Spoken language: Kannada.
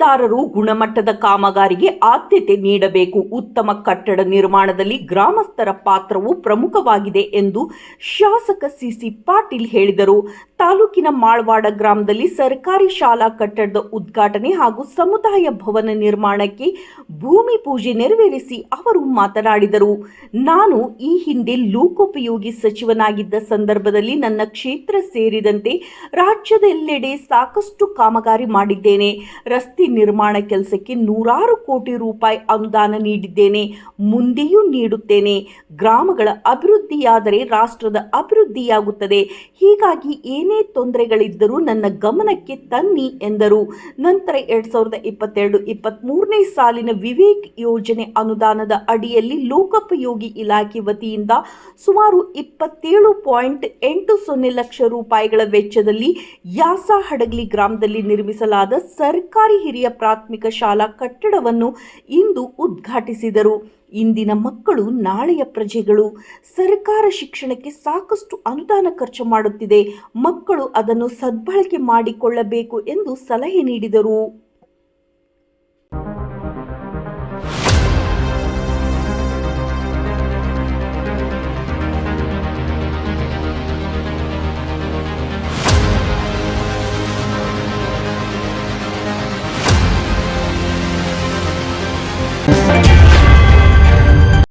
ಗುತ್ತಿಗೆದಾರರು ಗುಣಮಟ್ಟದ ಕಾಮಗಾರಿಗೆ ಆದ್ಯತೆ ನೀಡಬೇಕು. ಉತ್ತಮ ಕಟ್ಟಡ ನಿರ್ಮಾಣದಲ್ಲಿ ಗ್ರಾಮಸ್ಥರ ಪಾತ್ರವು ಪ್ರಮುಖವಾಗಿದೆ ಎಂದು ಶಾಸಕ ಸಿಸಿ ಪಾಟೀಲ್ ಹೇಳಿದರು. ತಾಲೂಕಿನ ಮಾಳವಾಡ ಗ್ರಾಮದಲ್ಲಿ ಸರ್ಕಾರಿ ಶಾಲಾ ಕಟ್ಟಡದ ಉದ್ಘಾಟನೆ ಹಾಗೂ ಸಮುದಾಯ ಭವನ ನಿರ್ಮಾಣಕ್ಕೆ ಭೂಮಿ ಪೂಜೆ ನೆರವೇರಿಸಿ ಅವರು ಮಾತನಾಡಿದರು. ನಾನು ಈ ಹಿಂದೆ ಲೋಕೋಪಯೋಗಿ ಸಚಿವನಾಗಿದ್ದ ಸಂದರ್ಭದಲ್ಲಿ ನನ್ನ ಕ್ಷೇತ್ರ ಸೇರಿದಂತೆ ರಾಜ್ಯದೆಲ್ಲೆಡೆ ಸಾಕಷ್ಟು ಕಾಮಗಾರಿ ಮಾಡಿದ್ದೇನೆ. ರಸ್ತೆ ನಿರ್ಮಾಣ ಕೆಲಸಕ್ಕೆ 100 ಕೋಟಿ ರೂಪಾಯಿ ಅನುದಾನ ನೀಡಿದ್ದೇನೆ, ಮುಂದೆಯೂ ನೀಡುತ್ತೇನೆ. ಗ್ರಾಮಗಳ ಅಭಿವೃದ್ಧಿಯಾದರೆ ರಾಷ್ಟ್ರದ ಅಭಿವೃದ್ಧಿಯಾಗುತ್ತದೆ. ಹೀಗಾಗಿ ಏನೇ ತೊಂದರೆಗಳಿದ್ದರೂ ನನ್ನ ಗಮನಕ್ಕೆ ತನ್ನಿ ಎಂದರು. ನಂತರ 2022-23ನೇ ಸಾಲಿನ ವಿವೇಕ್ ಯೋಜನೆ ಅನುದಾನದ ಅಡಿಯಲ್ಲಿ ಲೋಕೋಪಯೋಗಿ ಇಲಾಖೆ ವತಿಯಿಂದ ಸುಮಾರು 27.80 ಲಕ್ಷ ರೂಪಾಯಿಗಳ ವೆಚ್ಚದಲ್ಲಿ ಯಾಸಹಡಗಲಿ ಗ್ರಾಮದಲ್ಲಿ ನಿರ್ಮಿಸಲಾದ ಸರ್ಕಾರಿ ಹಿರಿಯ ಪ್ರಾಥಮಿಕ ಶಾಲಾ ಕಟ್ಟಡವನ್ನು ಇಂದು ಉದ್ಘಾಟಿಸಿದರು. ಇಂದಿನ ಮಕ್ಕಳು ನಾಳೆಯ ಪ್ರಜೆಗಳು. ಸರ್ಕಾರ ಶಿಕ್ಷಣಕ್ಕೆ ಸಾಕಷ್ಟು ಅನುದಾನ ಖರ್ಚು ಮಾಡುತ್ತಿದೆ. ಮಕ್ಕಳು ಅದನ್ನು ಸದ್ಬಳಕೆ ಮಾಡಿಕೊಳ್ಳಬೇಕು ಎಂದು ಸಲಹೆ ನೀಡಿದರು.